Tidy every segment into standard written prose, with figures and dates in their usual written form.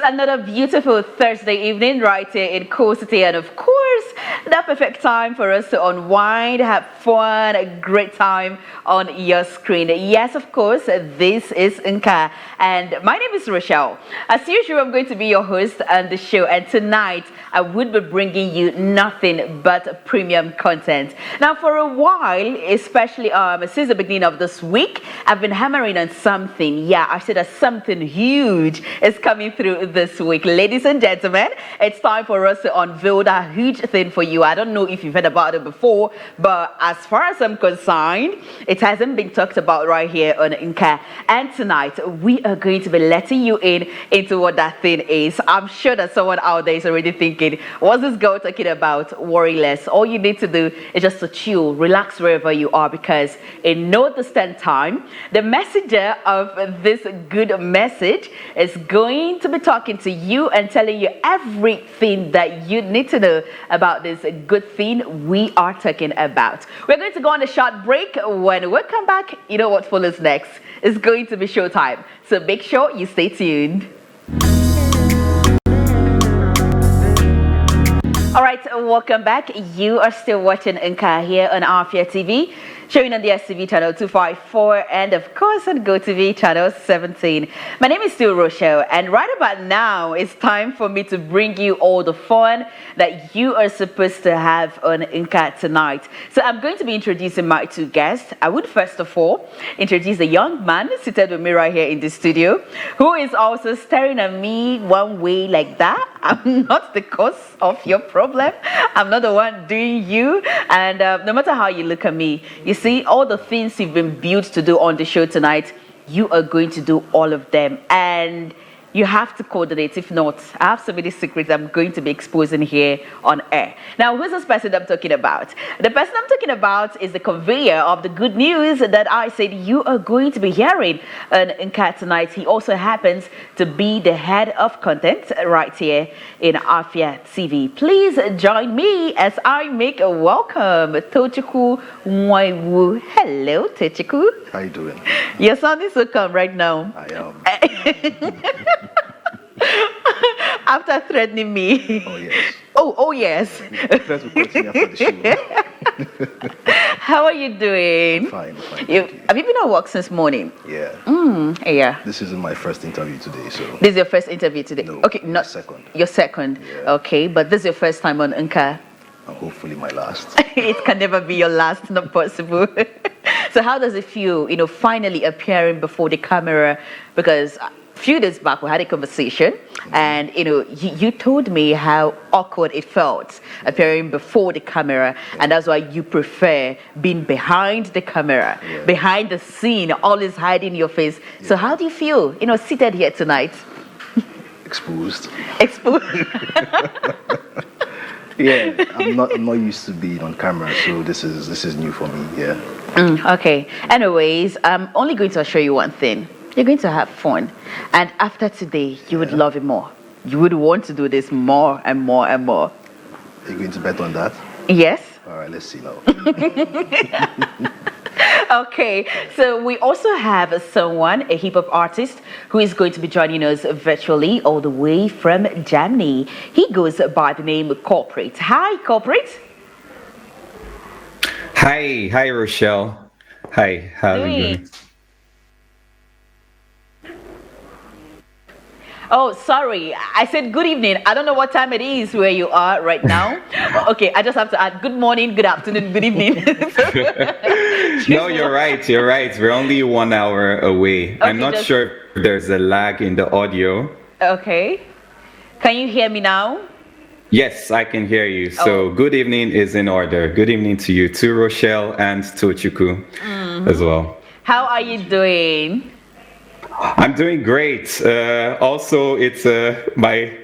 another beautiful Thursday evening right here in Cool City, and of course, the perfect time for us to unwind, have fun, a great time on your screen. Yes, of course, this is Nka, and my name is Rochelle. As usual, I'm going to be your host on the show, and tonight I would be bringing you nothing but premium content. Now, for a while, especially since the beginning of this week, I've been hammering on something. Yeah, I said that something huge is coming through this week. Ladies and gentlemen, it's time for us to unveil that huge thing for you. I don't know if you've heard about it before, but as far as I'm concerned, it hasn't been talked about right here on Nka. And tonight, we are going to be letting you into what that thing is. I'm sure that someone out there is already thinking, what's this girl talking about? Worry less. All you need to do is just to chill, relax wherever you are, because in no distant time, the messenger of this good message is going to be talking to you and telling you everything that you need to know about this good thing we are talking about. We're going to go on a short break. When we come back, you know what follows next. It's going to be showtime. So make sure you stay tuned. All right, welcome back. You are still watching Nka here on Afia TV, showing on the STV channel 254 and of course on GoTV channel 17. My name is still Rochelle, and right about now it's time for me to bring you all the fun that you are supposed to have on Nka tonight. So I'm going to be introducing my two guests. I would first of all introduce a young man seated with me right here in the studio, who is also staring at me one way like that. I'm not the cause of your problem. I'm not the one doing you. And no matter how you look at me, you see, all the things you've been built to do on the show tonight, you are going to do all of them. And you have to coordinate. If not, I have so many secrets I'm going to be exposing here on air. Now, who's this person I'm talking about? The person I'm talking about is the conveyor of the good news that I said you are going to be hearing on Nka tonight. He also happens to be the head of content right here in Afia TV. Please join me as I make a welcome Tochukwu Mwaiwu. Hello, Tochukwu. How you doing? You're sounding so calm right now. I am. After threatening me. Oh, yes. Oh, yes. First, we'll continue after the show. How are you doing? Fine. Have you been at work since morning? Yeah. Yeah. This isn't my first interview today, so. This is your first interview today? No, okay, not second. Your second? Yeah. Okay, but this is your first time on Nka? And hopefully my last. It can never be your last, not possible. So how does it feel, finally appearing before the camera? Because a few days back we had a conversation, and you told me how awkward it felt appearing before the camera, and that's why you prefer being behind the camera, behind the scene, always hiding your face. So how do you feel, seated here tonight? Exposed. Yeah, I'm not used to being on camera, so this is new for me. Yeah. Okay. Anyways, I'm only going to assure you one thing. You're going to have fun, and after today, you would love it more. You would want to do this more and more and more. Are you going to bet on that? Yes. All right. Let's see now. Okay, so we also have someone, a hip-hop artist, who is going to be joining us virtually all the way from Germany. He goes by the name Corporate. Hi, Corporate. Hi, Rochelle. Hi, how are you doing? Oh, sorry. I said good evening. I don't know what time it is where you are right now. Okay, I just have to add good morning, good afternoon, good evening. No, you're right. We're only 1 hour away. Okay, I'm not sure if there's a lag in the audio. Okay. Can you hear me now? Yes, I can hear you. So good evening is in order. Good evening to you too, Rochelle, and Tochukwu as well. How are you doing? I'm doing great. Also, it's my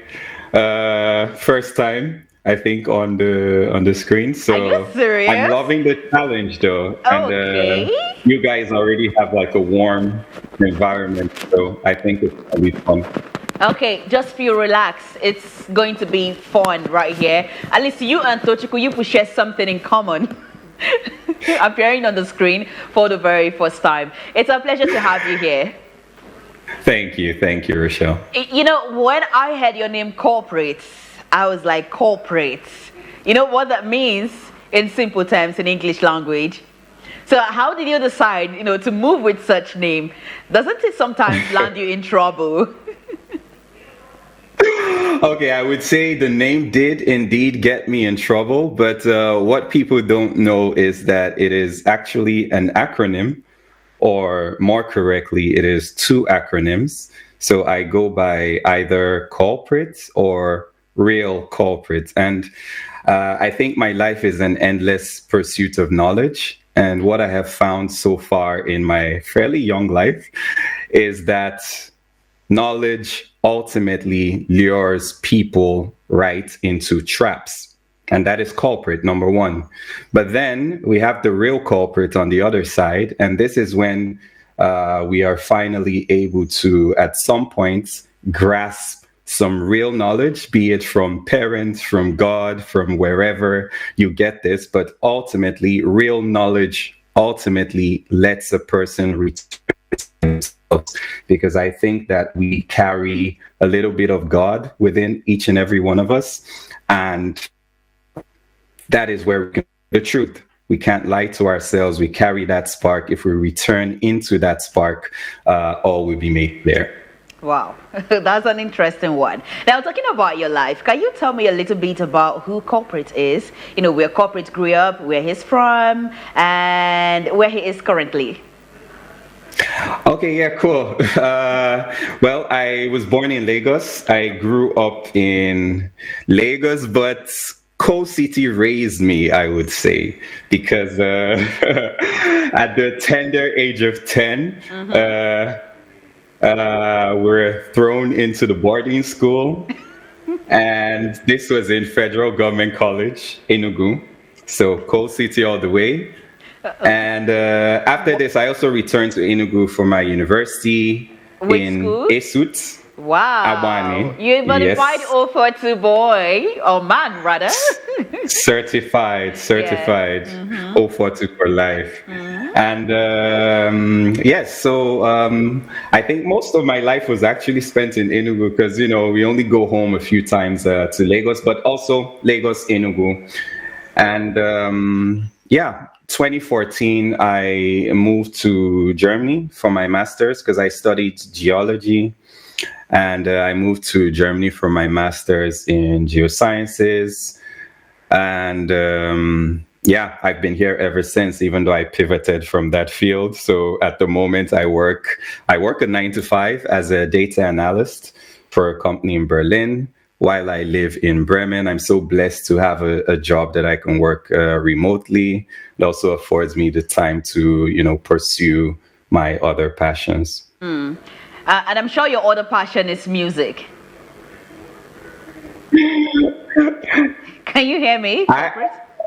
first time, I think, on the screen. So are you serious? I'm loving the challenge, though. Okay. And you guys already have like a warm environment, so I think it's gonna be fun. Okay, just feel relaxed. It's going to be fun right here. At least you and Tochukwu, you will share something in common. Appearing on the screen for the very first time. It's a pleasure to have you here. Thank you, Rochelle. You know, when I heard your name corporate, I was like, corporate. You know what that means in simple terms in English language? So how did you decide, to move with such name? Doesn't it sometimes land you in trouble? Okay, I would say the name did indeed get me in trouble, but what people don't know is that it is actually an acronym, or more correctly, it is two acronyms. So I go by either culprit or real culprit. And I think my life is an endless pursuit of knowledge. And what I have found so far in my fairly young life is that knowledge ultimately lures people right into traps. And that is culprit number one. But then we have the real culprit on the other side. And this is when we are finally able to, at some point, grasp some real knowledge, be it from parents, from God, from wherever you get this. But ultimately, real knowledge ultimately lets a person return themselves, because I think that we carry a little bit of God within each and every one of us. And that is where we can the truth. We can't lie to ourselves. We carry that spark. If we return into that spark, all will be made clear. Wow, that's an interesting one. Now, talking about your life, can you tell me a little bit about who Corporate is? Where Corporate grew up, where he's from, and where he is currently. Okay, yeah, cool. Well, I was born in Lagos. I grew up in Lagos, but Coal City raised me, I would say, because at the tender age of 10, we're thrown into the boarding school. And this was in Federal Government College, Enugu. So Coal City all the way. And after this, I also returned to Enugu for my university. Which in school? Esut. Wow. Albany. You're modified Yes. 042 boy, or man rather. Certified 042 for life. And yes, so I think most of my life was actually spent in Enugu, because we only go home a few times to Lagos, but also Lagos, Enugu. And yeah, 2014 I moved to Germany for my master's, because I studied geology. And I moved to Germany for my master's in geosciences. And yeah, I've been here ever since, even though I pivoted from that field. So at the moment, I work a 9 to 5 as a data analyst for a company in Berlin, while I live in Bremen. I'm so blessed to have a job that I can work remotely. It also affords me the time to, pursue my other passions. And I'm sure your other passion is music. Can you hear me?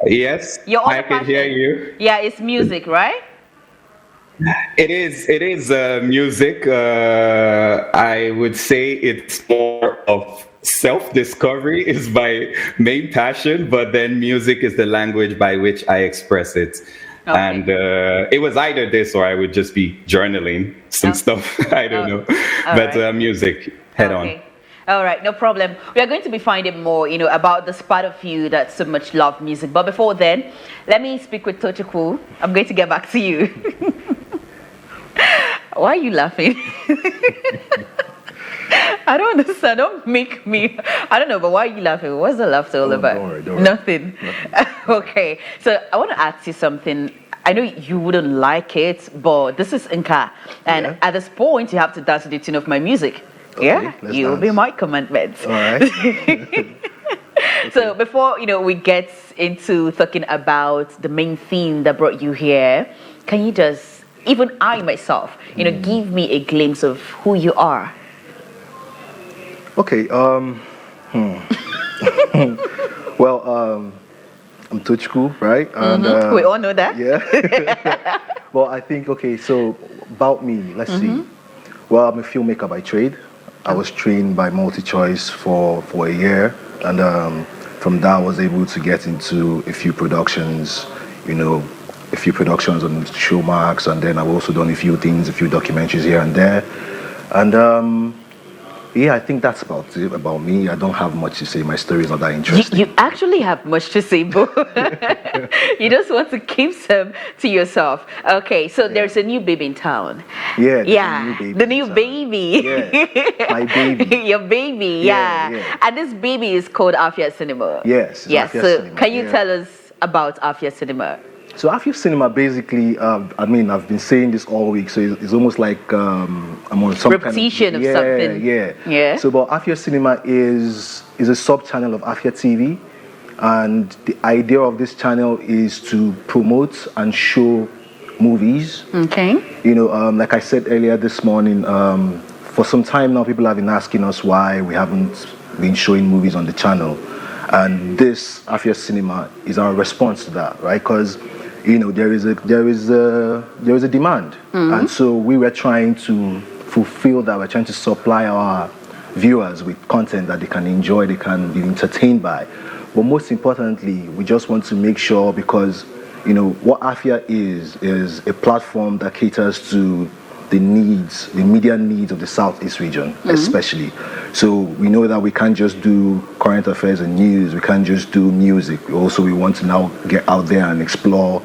Yes, Your other I can hear passion? you. Yeah, it's music, right? It is music. I would say it's more of self-discovery is my main passion, but then music is the language by which I express it. Okay. And it was either this or I would just be journaling some Oh. stuff. I don't know. All But right. music, head Okay. on. All right, no problem. We are going to be finding more, about this part of you that so much love music. But before then, let me speak with Tochukwu. I'm going to get back to you. Why are you laughing? I don't understand. Don't make me. I don't know, but why are you laughing? What's the laughter all about? Don't worry. Nothing. Okay. So I want to ask you something. I know you wouldn't like it, but this is Nka. And Yeah. at this point, you have to dance to the tune of my music. Okay, Yeah, let's you'll be dance. my commandments. All right. So before we get into talking about the main theme that brought you here, can you just, even I myself, give me a glimpse of who you are? Okay. Well, I'm Tuchku, right? And We all know that. yeah. Well, I think so about me. Let's see. Well, I'm a filmmaker by trade. I was trained by MultiChoice for a year, and from that I was able to get into a few productions, on Showmax, and then I've also done a few documentaries here and there. And yeah, I think that's about it about me. I don't have much to say. My story is not that interesting. You actually have much to say, Bo. You just want to keep some to yourself. Okay, so there's a new baby in town. Yeah, The new baby. Yeah, my baby. Your baby, yeah. And this baby is called Afia Cinema. Yes. Yes. Afia So Cinema, can you tell us about Afia Cinema? So Afia Cinema, basically, I mean, I've been saying this all week, so it's almost like I'm on some repetition kind of something. Yeah. So, but Afia Cinema is a sub-channel of Afia TV, and the idea of this channel is to promote and show movies. Okay. You know, like I said earlier this morning, for some time now, people have been asking us why we haven't been showing movies on the channel, and this Afia Cinema is our response to that, right? Because you know, there is a demand, and so we were trying to fulfill that. We're trying to supply our viewers with content that they can enjoy, they can be entertained by. But most importantly, we just want to make sure, because you know what Afia is a platform that caters to the needs, the media needs of the Southeast region, especially. So we know that we can't just do current affairs and news. We can't just do music. We want to now get out there and explore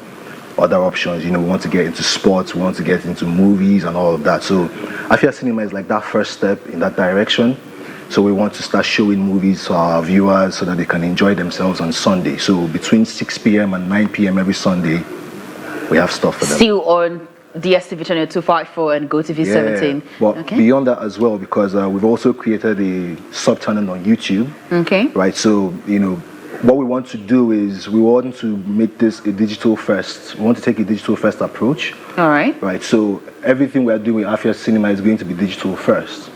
other options. You know, we want to get into sports, we want to get into movies and all of that. So Afia Cinema is like that first step in that direction. So we want to start showing movies to our viewers so that they can enjoy themselves on Sunday. So between 6 p.m. and 9 p.m. every Sunday, we have stuff for them. Still on DSTV channel 254 and GoTV 17. But beyond that as well, because we've also created a sub-channel on YouTube. Okay. Right, so, you know, what we want to do is we want to make this a digital first. We want to take a digital first approach. All right. Right, so everything we are doing with Afia Cinema is going to be digital first.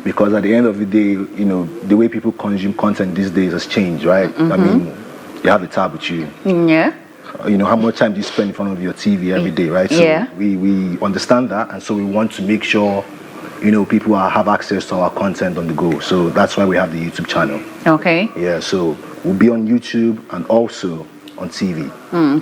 Because at the end of the day, you know, the way people consume content these days has changed, right? I mean, you have a tab with you. Yeah. You know, how much time do you spend in front of your TV every day, right? So we understand that, and so we want to make sure, you know, people have access to our content on the go. So that's why we have the YouTube channel. Okay. Yeah, so we'll be on YouTube and also on TV.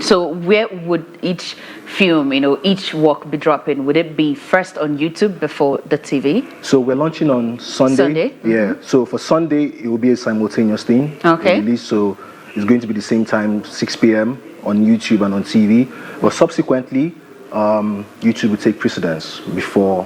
So where would each film, you know, each work be dropping? Would it be first on YouTube before the TV? So we're launching on Sunday. Yeah, so for Sunday, it will be a simultaneous thing. Okay. Release, so it's going to be the same time, 6 p.m. on YouTube and on TV. But subsequently, YouTube will take precedence before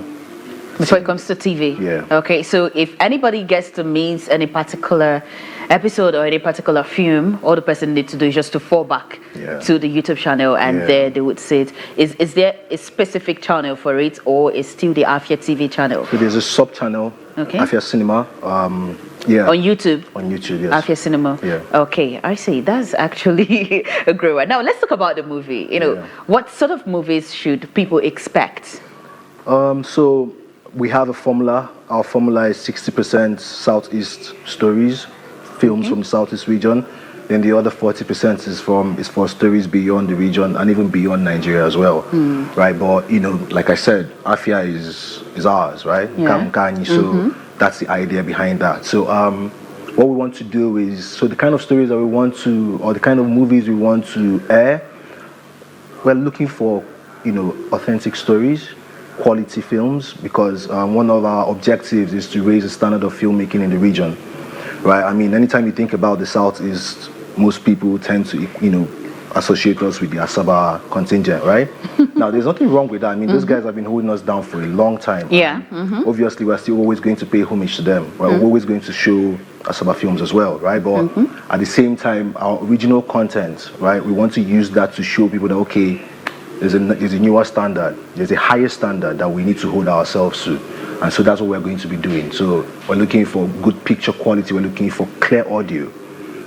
it comes to TV. Yeah. Okay, so if anybody gets to miss any particular episode or any particular film, all the person needs to do is just to fall back to the YouTube channel, and there they would see it. Is there a specific channel for it, or is still the Afia TV channel? So there's a sub channel, Afia Cinema. On YouTube. On YouTube, yes. Afia Cinema. Yeah. Okay, I see. That's actually a great one. Now let's talk about the movie. You know, what sort of movies should people expect? So we have a formula. Our formula is 60% Southeast stories, films from the Southeast region. Then the other 40% is for stories beyond the region and even beyond Nigeria as well, right? But you know, like I said, Afia is ours, right? So that's the idea behind that. So what we want to do is, so the kind of stories that we want to, or the kind of movies we want to air, we're looking for, you know, authentic stories, quality films, because one of our objectives is to raise the standard of filmmaking in the region, right? I mean, anytime you think about the Southeast, most people tend to, you know, associate us with the Asaba contingent, right? Now, there's nothing wrong with that. I mean, those guys have been holding us down for a long time. Yeah. Obviously, we're still always going to pay homage to them. We're always going to show Asaba films as well, right? But at the same time, our original content, right, we want to use that to show people that, okay, there's a newer standard, there's a higher standard that we need to hold ourselves to. And so that's what we're going to be doing. So we're looking for good picture quality, we're looking for clear audio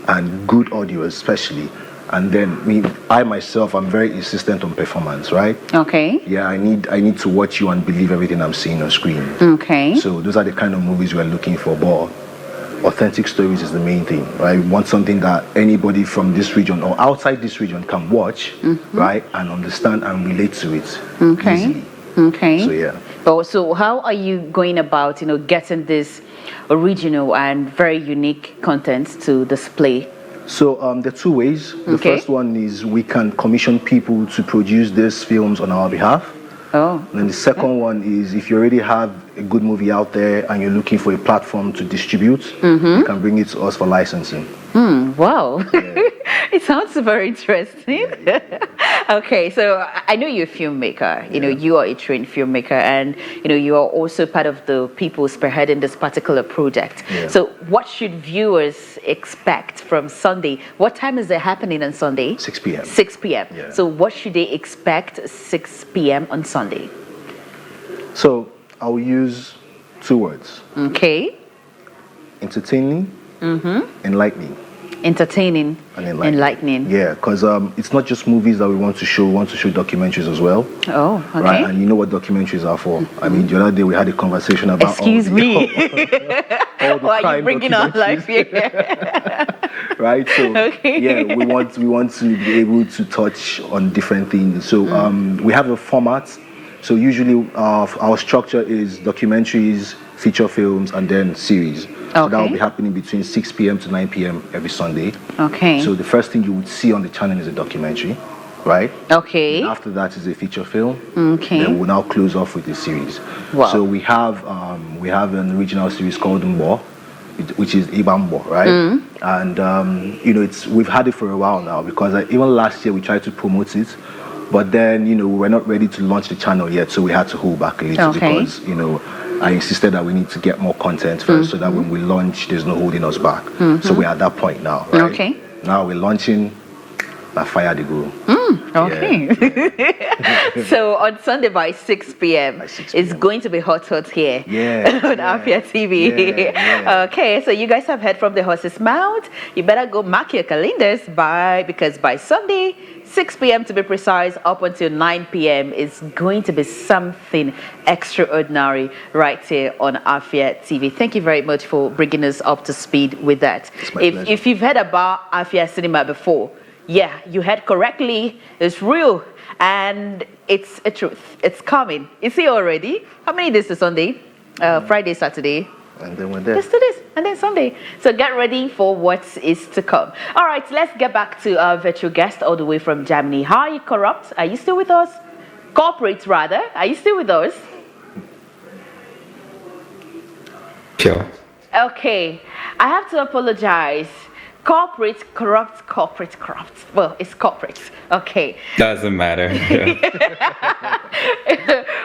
and good audio especially. And then I myself, I'm very insistent on performance, right? Okay. Yeah, I need to watch you and believe everything I'm seeing on screen. Okay. So those are the kind of movies we're looking for. But authentic stories is the main thing, right? We want something that anybody from this region or outside this region can watch, right, and understand and relate to it easily. Okay. So yeah. So how are you going about, you know, getting this original and very unique content to display? So there are two ways. The first one is we can commission people to produce these films on our behalf. Oh, And then the second one is if you already have a good movie out there and you're looking for a platform to distribute, you can bring it to us for licensing. wow. It sounds very interesting. Okay, so I know you're a filmmaker. You know, you are a trained filmmaker, and you are also part of the people spearheading this particular project. Yeah. So, what should viewers expect from Sunday? What time is it happening on Sunday? 6 p.m. 6 p.m. Yeah. So, what should they expect 6 p.m. on Sunday? So I'll use two words: Okay, entertaining, enlightening. entertaining, And enlightening. Yeah, because it's not just movies that we want to show. We want to show documentaries as well. Oh, okay. Right, and you know what documentaries are for. I mean, the other day we had a conversation about. Excuse me. All the Why are you crime bringing on documentaries. life here? Right, so Okay. yeah, we want to be able to touch on different things. So we have a format. So usually our structure is documentaries, feature films, and then series. So that will Okay. be happening between 6 p.m. to 9 p.m. every Sunday. Okay. So the first thing you would see on the channel is a documentary, right? Okay. And after that is a feature film. Okay. Then we'll now close off with a series. Wow. So we have an original series called Mbo, which is Ibambo, right? And we've had it for a while now because even last year we tried to promote it, but then we were not ready to launch the channel yet, so we had to hold back a little Okay. because I insisted that we need to get more content first so that when we launch, there's no holding us back. So we're at that point now, right? Okay. Now we're launching Afia the Guru. Okay. So on Sunday by 6 p.m. By 6 it's p.m. going to be hot here. Yeah, On yeah, Afia TV. yeah. Okay, so you guys have heard from the horse's mouth. You better go mark your calendars because by Sunday, 6 p.m. to be precise, up until 9 p.m. is going to be something extraordinary right here on Afia TV. Thank you very much for bringing us up to speed with that. It's my pleasure. If you've heard about Afia Cinema before, yeah, you heard correctly. It's real and it's a truth. It's coming. It's here already. How many days to Sunday? Friday, Saturday. And then we're there. Let's do this, and then Sunday. So get ready for what is to come. All right, let's get back to our virtual guest all the way from Germany. Hi, Corrupt. Are you still with us? Corporate, rather. Are you still with us? Sure. Okay, I have to apologize. Corporate, corrupt. Well, it's corporate. Okay. Doesn't matter. Yeah.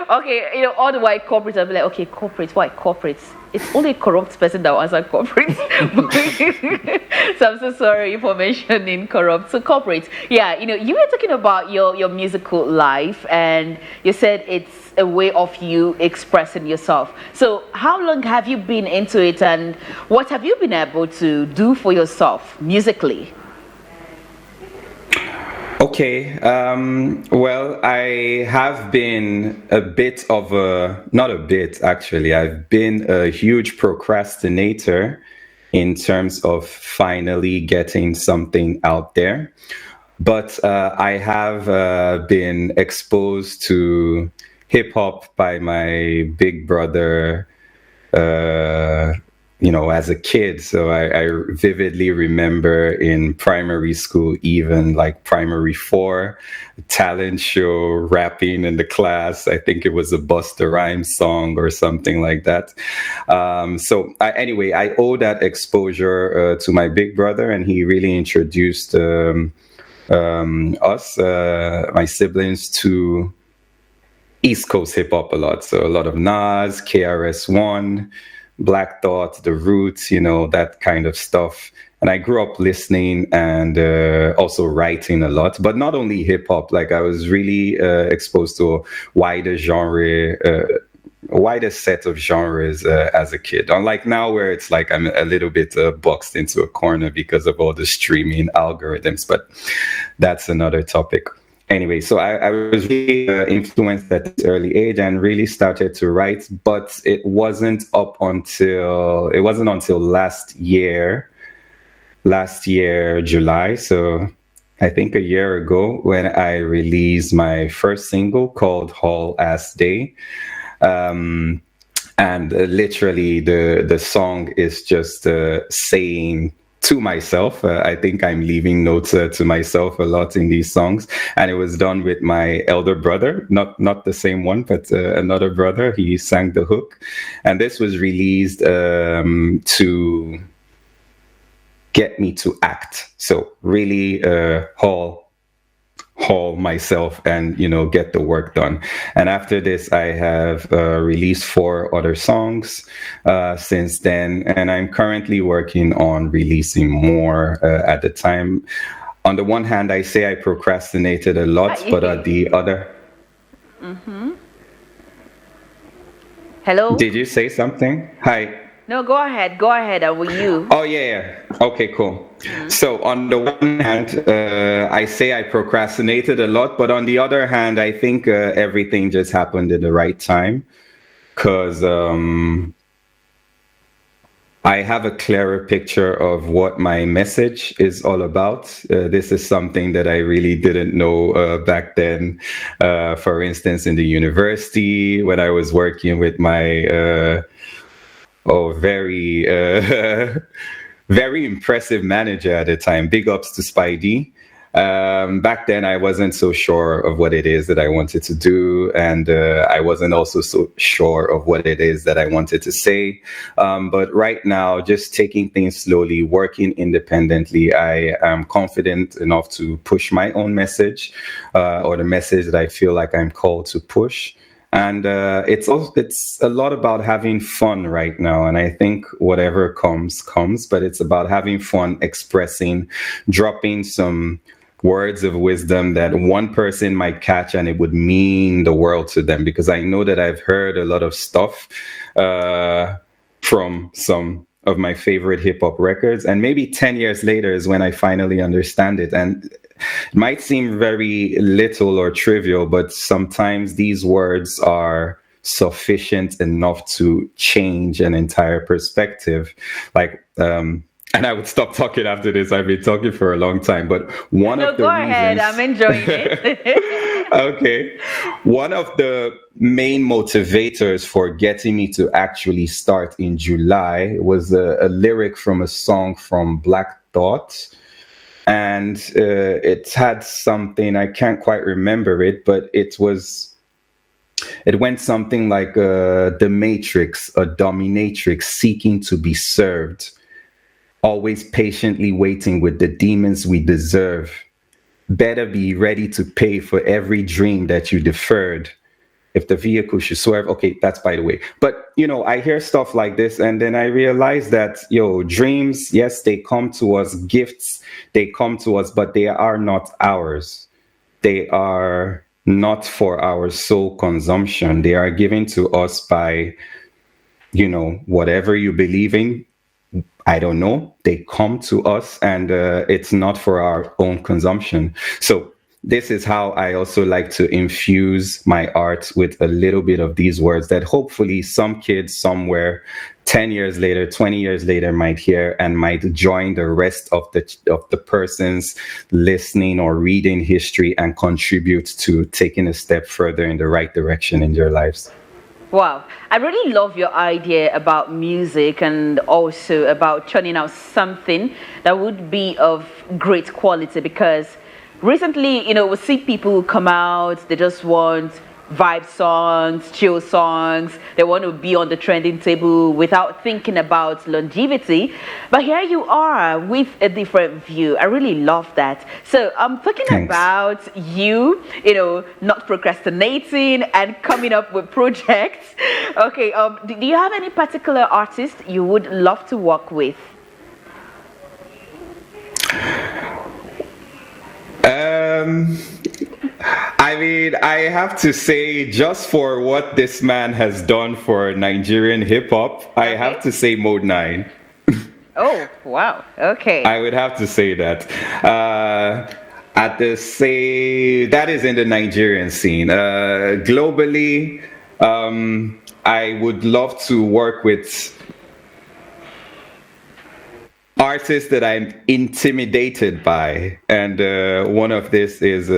Okay, all the white corporates will be like, okay, corporate, why corporates? It's only a corrupt person that will answer corporate. So I'm so sorry for mentioning corrupt. So corporate, yeah, you were talking about your musical life, and you said it's a way of you expressing yourself. So how long have you been into it, and what have you been able to do for yourself musically? Okay. Well, I have been not a bit actually, I've been a huge procrastinator in terms of finally getting something out there. But I have been exposed to hip hop by my big brother, as a kid. So I vividly remember in primary school, even like primary 4, talent show, rapping in the class. I think it was a Busta Rhymes song or something like that. Anyway, I owe that exposure to my big brother, and he really introduced us, my siblings, to East Coast hip hop a lot. So a lot of Nas, KRS-One, Black Thought, The Roots, that kind of stuff. And I grew up listening and also writing a lot, but not only hip hop. Like I was really exposed to a wider set of genres as a kid. Unlike now, where it's like I'm a little bit boxed into a corner because of all the streaming algorithms, but that's another topic. Anyway, so I was really influenced at this early age and really started to write, but it wasn't until last year, July. So I think a year ago when I released my first single called Whole Ass Day. And literally the song is just saying to myself. I think I'm leaving notes to myself a lot in these songs, and it was done with my elder brother, not the same one, but another brother. He sang the hook, and this was released to get me to act. So really haul myself and get the work done. And after this I have released 4 other songs since then, and I'm currently working on releasing more. At the time, on the one hand, I say I procrastinated a lot, but at the other. Hello? Did you say something? Hi. No, go ahead. Go ahead. And will you? Oh, yeah. Okay, cool. So on the one hand, I say I procrastinated a lot, but on the other hand, I think everything just happened at the right time, because I have a clearer picture of what my message is all about. This is something that I really didn't know back then. For instance, in the university, when I was working with my very very impressive manager at the time. Big ups to Spidey. Back then, I wasn't so sure of what it is that I wanted to do, and I wasn't also so sure of what it is that I wanted to say. But right now, just taking things slowly, working independently, I am confident enough to push my own message, or the message that I feel like I'm called to push. And it's a lot about having fun right now. And I think whatever comes, but it's about having fun, expressing, dropping some words of wisdom that one person might catch and it would mean the world to them. Because I know that I've heard a lot of stuff from some of my favorite hip hop records. And maybe 10 years later is when I finally understand it. And it might seem very little or trivial, but sometimes these words are sufficient enough to change an entire perspective. Like, and I would stop talking after this. I've been talking for a long time, but one No, of the go reasons. ahead. I'm enjoying it. Okay. One of the main motivators for getting me to actually start in July was a lyric from a song from Black Thought. And it had something, I can't quite remember it, but it went something like the Matrix, a dominatrix seeking to be served, always patiently waiting with the demons we deserve. Better be ready to pay for every dream that you deferred. If the vehicle should swerve, okay, that's by the way. But, I hear stuff like this, and then I realize that, dreams, yes, they come to us, gifts, they come to us, but they are not ours. They are not for our sole consumption. They are given to us by, whatever you believe in. I don't know. They come to us, and it's not for our own consumption. So this is how I also like to infuse my art with a little bit of these words that hopefully some kids somewhere 10 years later, 20 years later might hear and might join the rest of the persons listening or reading history and contribute to taking a step further in the right direction in their lives. Wow, I really love your idea about music and also about churning out something that would be of great quality, because recently, we see people who come out, they just want vibe songs, chill songs, they want to be on the trending table without thinking about longevity. But here you are with a different view. I really love that. So I'm talking Thanks. about you, not procrastinating and coming up with projects. Okay, do you have any particular artist you would love to work with? I mean, I have to say, just for what this man has done for Nigerian hip hop, I have to say Mode 9. Oh, wow. Okay. I would have to say that. That is in the Nigerian scene. Globally, I would love to work with artists that I'm intimidated by, and one of these is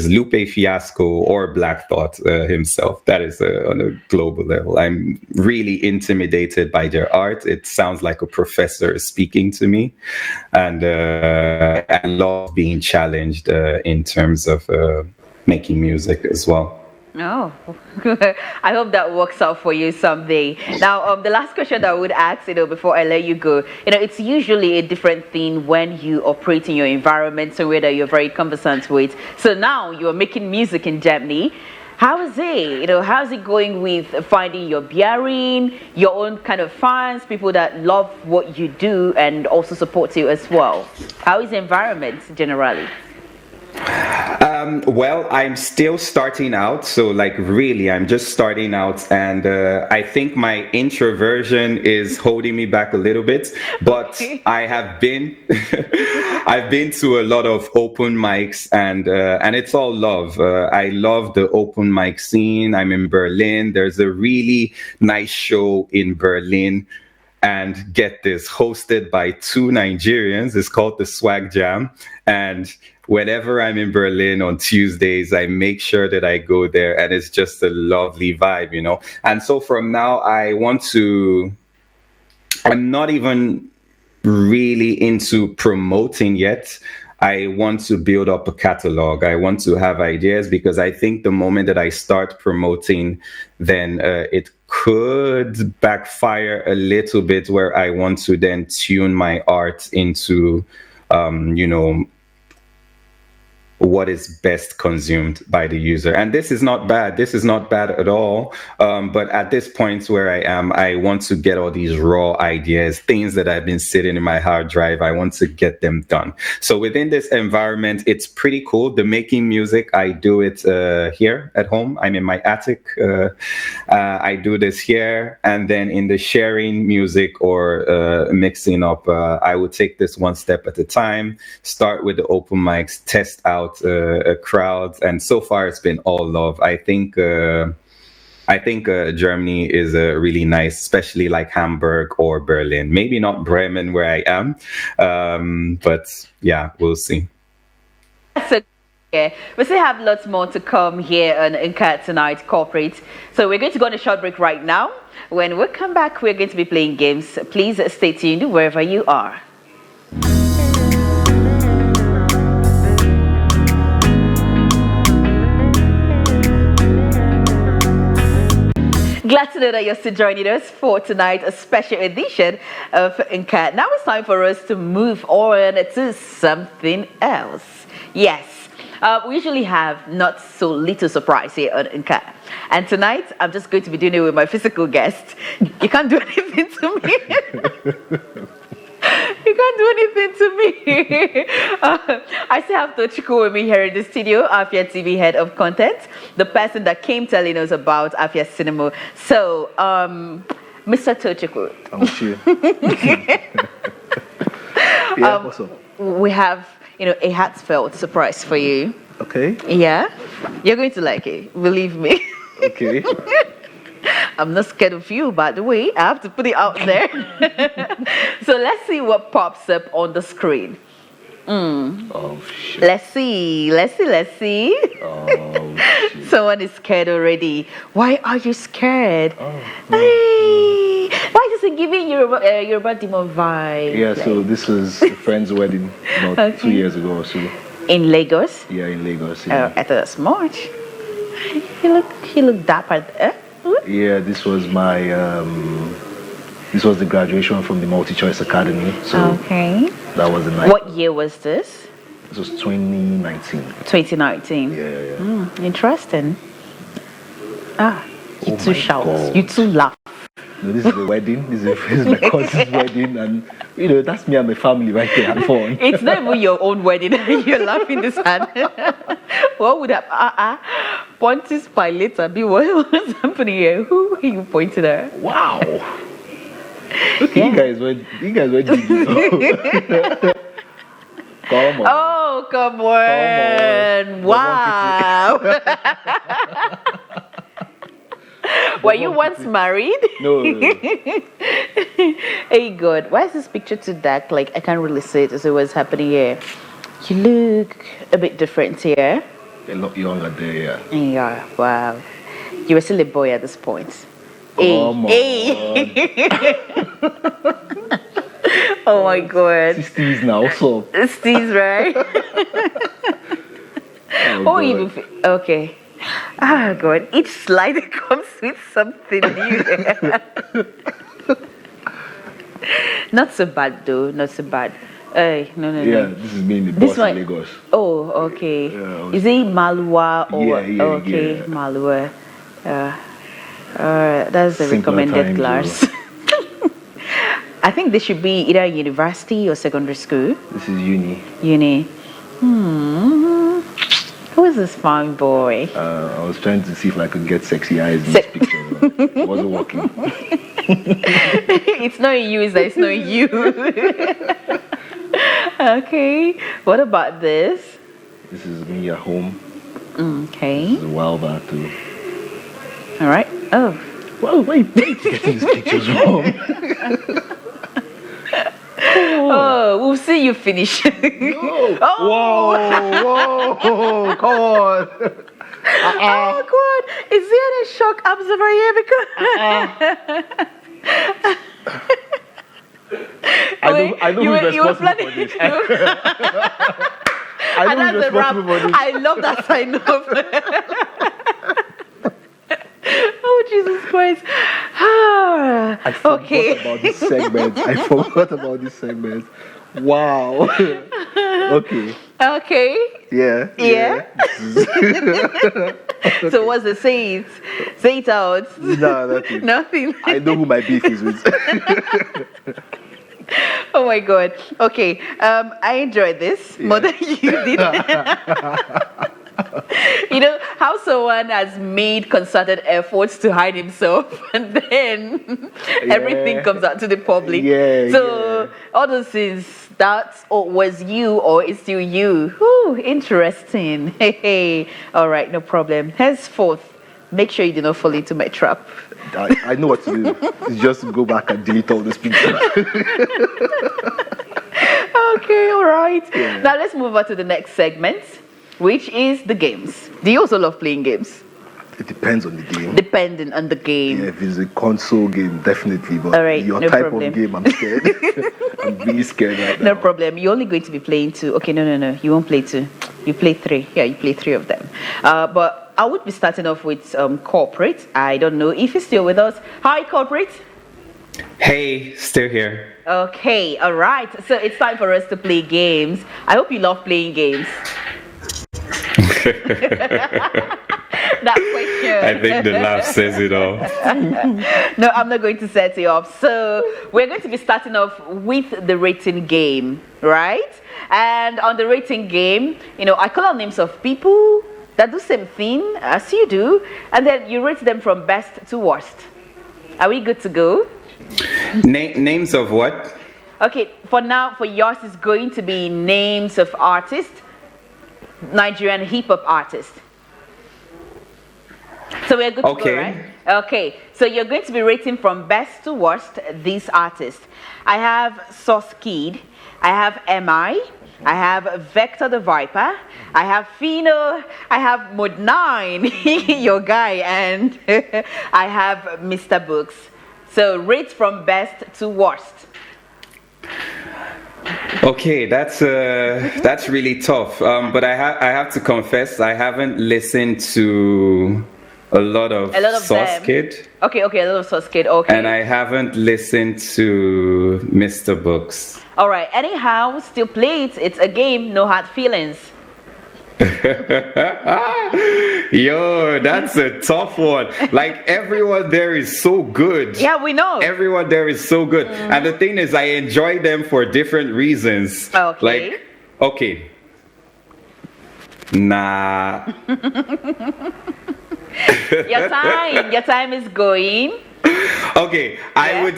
Lupe Fiasco or Black Thought himself. That is on a global level. I'm really intimidated by their art. It sounds like a professor speaking to me, and I love being challenged in terms of making music as well. Oh, I hope that works out for you someday. Now, the last question that I would ask, before I let you go, it's usually a different thing when you operate in your environment, somewhere that you're very conversant with. So now you're making music in Germany. How is it? How's it going with finding your bearing, your own kind of fans, people that love what you do and also support you as well? How is the environment generally? Well, I'm still starting out, so like really, I'm just starting out, and I think my introversion is holding me back a little bit. But I have been, I've been to a lot of open mics, and it's all love. I love the open mic scene. I'm in Berlin. There's a really nice show in Berlin. And get this, hosted by two Nigerians. It's called the Swag Jam. And whenever I'm in Berlin on Tuesdays, I make sure that I go there, and it's just a lovely vibe. And so from now, I'm not even really into promoting yet. I want to build up a catalog. I want to have ideas, because I think the moment that I start promoting, then it could backfire a little bit, where I want to then tune my art into, what is best consumed by the user. And this is not bad. This is not bad at all. But at this point where I am, I want to get all these raw ideas, things that have been sitting in my hard drive. I want to get them done. So within this environment, it's pretty cool. The making music, I do it here at home. I'm in my attic. I do this here. And then in the sharing music or mixing up, I would take this one step at a time, start with the open mics, test out crowds, and so far it's been all love. I think Germany is really nice, especially like Hamburg or Berlin. Maybe not Bremen where I am, but yeah, we'll see. So, yeah, we still have lots more to come here on Incat Tonight Corporate. So we're going to go on a short break right now. When we come back, we're going to be playing games. Please stay tuned wherever you are. Glad to know that you're still joining us for tonight, a special edition of Incat. Now it's time for us to move on to something else. Yes, we usually have not so little surprise here on Incat. And tonight, I'm just going to be doing it with my physical guest. You can't do anything to me. You can't do anything to me. I still have Tochiko with me here in the studio, Afia TV head of content, the person that came telling us about Afia Cinema. So, Mr. Tochiko. I'm with you. Yeah, what's up? We have, a heartfelt surprise for you. Okay. Yeah? You're going to like it, believe me. Okay. I'm not scared of you, by the way. I have to put it out there. So let's see what pops up on the screen. Oh, shit. Let's see. Oh, shit. Someone is scared already. Why are you scared? Oh, Hey, why is it giving Yoruba Demon vibe? yeah, so this was a friend's wedding about 2 years ago or so. In Lagos? Yeah, in Lagos. Yeah. I thought that's March. He looked dapper. Yeah, this was my this was the graduation from the Multi-Choice Academy. So Okay. that was the night. What year was this? This was 2019. 2019. Yeah. Interesting. You Oh two my shout. God. You two laugh. No, this is the wedding. This is my cousin's wedding, and that's me and my family right there at phone. It's not even your own wedding. You're laughing this hand. What would have Pontius Pilate be? What's happening here? Who are you pointing at? Wow. Look, Yeah. you guys were Come on. Oh, come on. Come on. Wow. Were you once married? No. Hey, God. Why is this picture too dark? Like, I can't really see it as what's happening here. You look a bit different here. A lot younger there, yeah. Yeah, wow. You were still a boy at this point. Come on. Hey. Oh my God. 60s now, so. Steve's right. Oh, Even okay. Ah, God. Each slide comes with something new. Not so bad, though. Not so bad. No. Yeah, this is me in the bus in Lagos. Oh, okay. Yeah, Is it Malwa or Yeah, okay, yeah. Malwa? That's the Simpler recommended times, class. I think this should be either university or secondary school. This is uni. Uni. Who is this fine boy? I was trying to see if I could get sexy eyes in this picture. But it wasn't working. It's not you, it's not you. Okay. What about this? This is me at home. Okay. This is a while back too. All right. Oh. Well, wait. Getting these pictures wrong. Oh, we'll see you finish. No. Oh. Whoa, come on. Oh God! Is there any shock absorber here? Because I know who's responsible for this. I know who's responsible for this. I love that sign off. Oh Jesus Christ! I forgot Okay. about this segment. Wow. Okay. Okay. Yeah. So what's the say it? Say it out. No, nothing. Nothing. I know who my beef is with. Oh my God. Okay. I enjoyed this more than you did. You know how someone has made concerted efforts to hide himself, and then everything comes out to the public. So all those things, that was you or is still you. Whew, interesting. Hey. All right, no problem. Henceforth, make sure you do not fall into my trap. I know what to do. It's just go back and delete all these pictures. Okay, all right. Now let's move on to the next segment, which is the games. Do you also love playing games? It depends on the game. Depending on the game. Yeah, if it's a console game, definitely. But All right, your no type problem. of game, I'm scared. I'm really scared right now. No problem. You're only going to be playing two. Okay, no. You won't play two. You play three. Yeah, you play three of them. But I would be starting off with corporate. I don't know if you're still with us. Hi, corporate. Hey, still here. Okay, all right. So it's time for us to play games. I hope you love playing games. That question. I think the laugh says it all. No, I'm not going to set you up. So we're going to be starting off with the rating game, right? And on the rating game, I call out names of people that do the same thing as you do, and then you rate them from best to worst. Are we good to go? Names of what? Okay, for now, for yours is going to be names of artists, Nigerian hip-hop artists. So we're good to go, right? Okay, so you're going to be rating from best to worst these artists. I have Sauce Kid, I have MI, I have Vector the Viper, I have Fino, I have Mod 9, your guy, and I have Mr. Books. So rate from best to worst. Okay, that's really tough. But I have to confess, I haven't listened to a lot of Sauce Kid. Okay, a lot of Sauce Kid. Okay. And I haven't listened to Mr. Books. All right. Anyhow, still play it. It's a game. No hard feelings. Yo, that's a tough one. Like, everyone there is so good. Yeah, we know. Everyone there is so good. And the thing is, I enjoy them for different reasons. Okay. Like, okay. Nah. Your time is going. Okay, Yeah.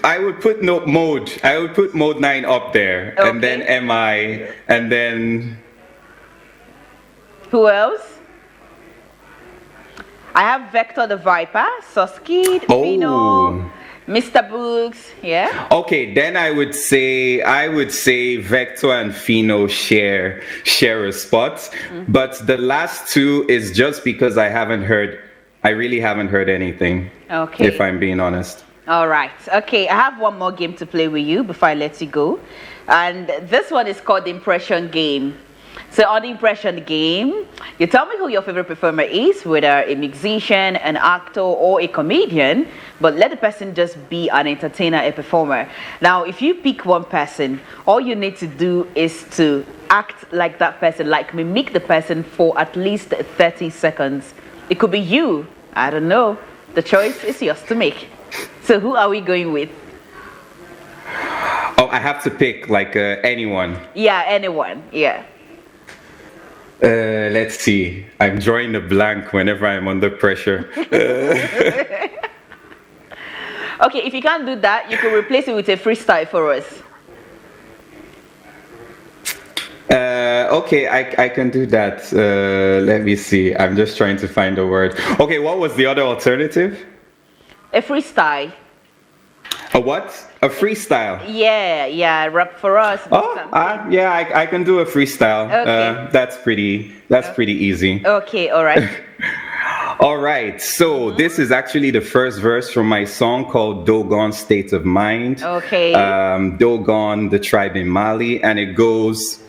I would put mode. I would put mode 9 up there, Okay. and then MI, and then Who else? I have Vector the Viper, Soskid, Fino, Mr. Books. Yeah. Okay, then I would say Vector and Fino share a spot, but the last two is just because I really haven't heard anything. Okay. If I'm being honest. All right. Okay, I have one more game to play with you before I let you go. And this one is called the Impression Game. So on the Impression Game, you tell me who your favorite performer is, whether a musician, an actor, or a comedian, but let the person just be an entertainer, a performer. Now, if you pick one person, all you need to do is to act like that person, like mimic the person for at least 30 seconds. It could be you. I don't know. The choice is yours to make. So who are we going with? Oh, I have to pick like anyone. Yeah, anyone. Yeah. Let's see. I'm drawing a blank whenever I'm under pressure. Okay, if you can't do that, you can replace it with a freestyle for us. Okay, I can do that. Let me see. I'm just trying to find a word. Okay, what was the other alternative? A freestyle. A what? A freestyle? Yeah, rap for us. Yeah, I can do a freestyle. Okay. That's pretty easy. Okay, all right. All right, so this is actually the first verse from my song called Dogon State of Mind. Okay. Dogon, the tribe in Mali, and it goes...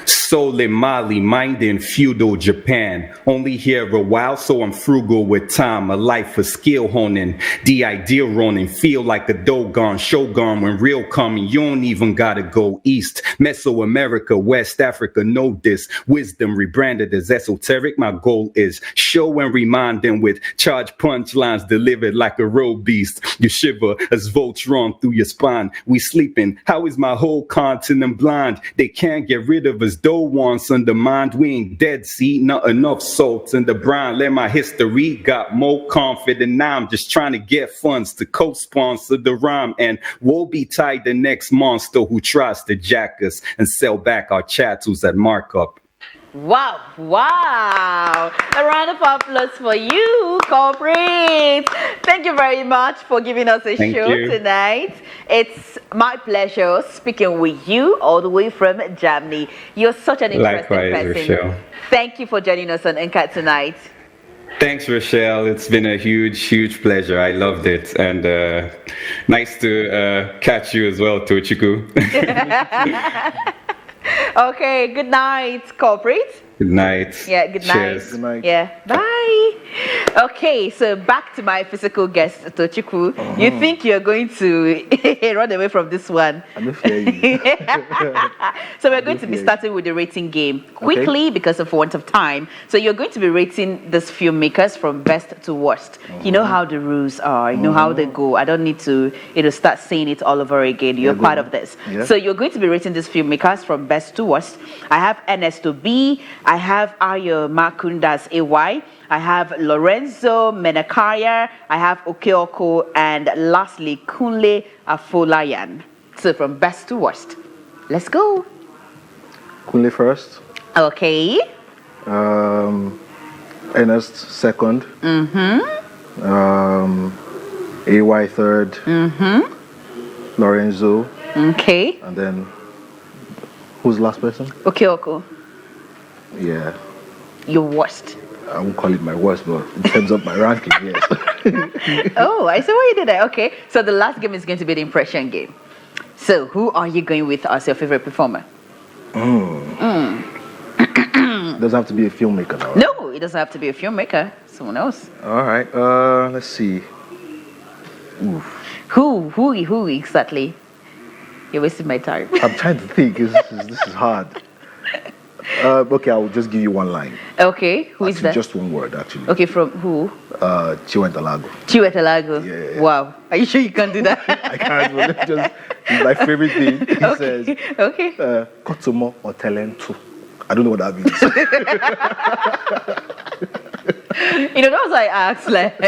Sole Mali, minding feudal Japan. Only here a while, so I'm frugal with time. A life for skill honing. The ideal running. Feel like a Dogon, Shogun. When real coming, you don't even gotta go east. Mesoamerica, West Africa, know this. Wisdom rebranded as esoteric. My goal is show and remind them with charged punchlines delivered like a road beast. You shiver as volts run through your spine. We sleeping. How is my whole continent blind? They can't get rid of us. Once undermined, we ain't dead, see, not enough salt in the brine. Let my history got more confident. Now I'm just trying to get funds to co-sponsor the rhyme, and woe betide the next monster who tries to jack us and sell back our chattels at markup. Wow. A round of applause for you, corporate. Thank you very much for giving us a show tonight. It's my pleasure speaking with you all the way from Germany. You're such an interesting person. Rochelle. Thank you for joining us on NCAT tonight. Thanks, Rochelle. It's been a huge pleasure. I loved it. And nice to catch you as well, Tochiku. Okay, good night, corporate. Good night. Yeah, good night. Cheers. Good night. Yeah, bye. Okay, so back to my physical guest, Tochukwu. You think you're going to run away from this one? I'm not fearing. So we're going to be starting with the rating game quickly because of want of time. So you're going to be rating these filmmakers from best to worst. You know how the rules are. You know how they go. I don't need to start saying it all over again. You're part of this. Yeah. So you're going to be rating these filmmakers from best to worst. I have Ernesto B. I have Ayo Makundas AY. I have Lorenzo Menakaya. I have Okeoko. And lastly, Kunle Afolayan. So from best to worst. Let's go. Kunle first. Okay. Ernest second. AY third. Lorenzo. Okay. And then, who's the last person? Okeoko. Yeah. Your worst. I won't call it my worst, but in terms of my ranking, yes. Oh, I see what you did there. Okay. So the last game is going to be the impression game. So who are you going with as your favorite performer? Doesn't have to be a filmmaker now. Right? No, it doesn't have to be a filmmaker. Someone else. All right. Let's see. Oof. Who exactly? You're wasting my time. I'm trying to think. This is hard. Okay, I will just give you one line. Okay, who is that? Just one word, actually. Okay, from who? Chiwetalago. Chiwetalago. Yeah. Wow. Are you sure you can do that? I can't. But it's my favorite thing. He says, okay. Kotomo or Talentu. I don't know what that means. That was why I asked, like,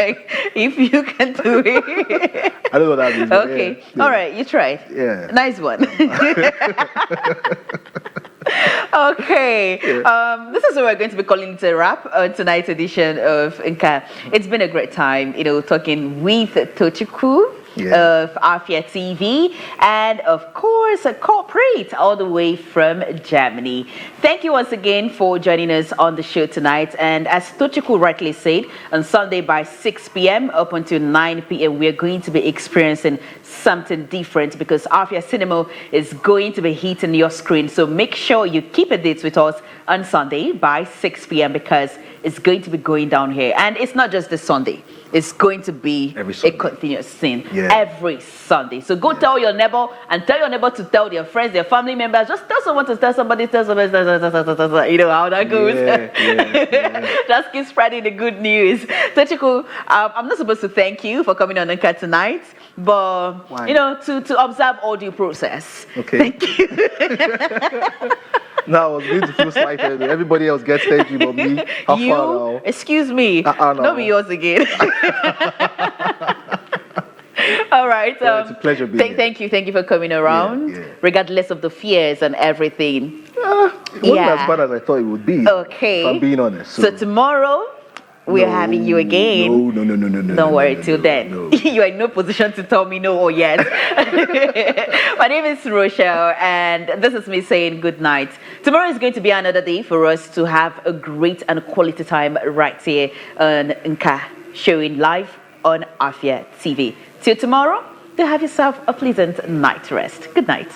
if you can do it. I don't know what that means. Okay. Yeah. All right, you tried. Yeah. Nice one. Okay. This is what we're going to be calling it a wrap on tonight's edition of Nka. It's been a great time, talking with Tochukwu of Afia TV and of course a corporate all the way from Germany. Thank you once again for joining us on the show tonight, and as Tochukwu rightly said, on Sunday by 6 p.m. up until 9 p.m. we're going to be experiencing something different because Afia Cinema is going to be hitting your screen, so make sure you keep a date with us on Sunday by 6 p.m. because it's going to be going down here, and it's not just this Sunday. It's going to be a continuous thing every Sunday. So go tell your neighbor and tell your neighbor to tell their friends, their family members. Just tell someone to tell somebody, you know how that goes. Just keep spreading the good news. Tochukwu, I'm not supposed to thank you for coming on Nka tonight, but to observe all due process. Okay. Thank you. Now I was going to feel slighted. Everybody else gets thank you, but me. How you? far now? Excuse me. No. Don't be yours again. All right. Well, it's a pleasure being here. Thank you for coming around, regardless of the fears and everything. It wasn't as bad as I thought it would be. Okay. If I'm being honest. So tomorrow, we're having you again. No. Don't worry till then. No. You are in no position to tell me no or yes. My name is Rochelle, and this is me saying good night. Tomorrow is going to be another day for us to have a great and quality time right here on Nka, showing live on Afia TV. Till tomorrow, do have yourself a pleasant night rest. Good night.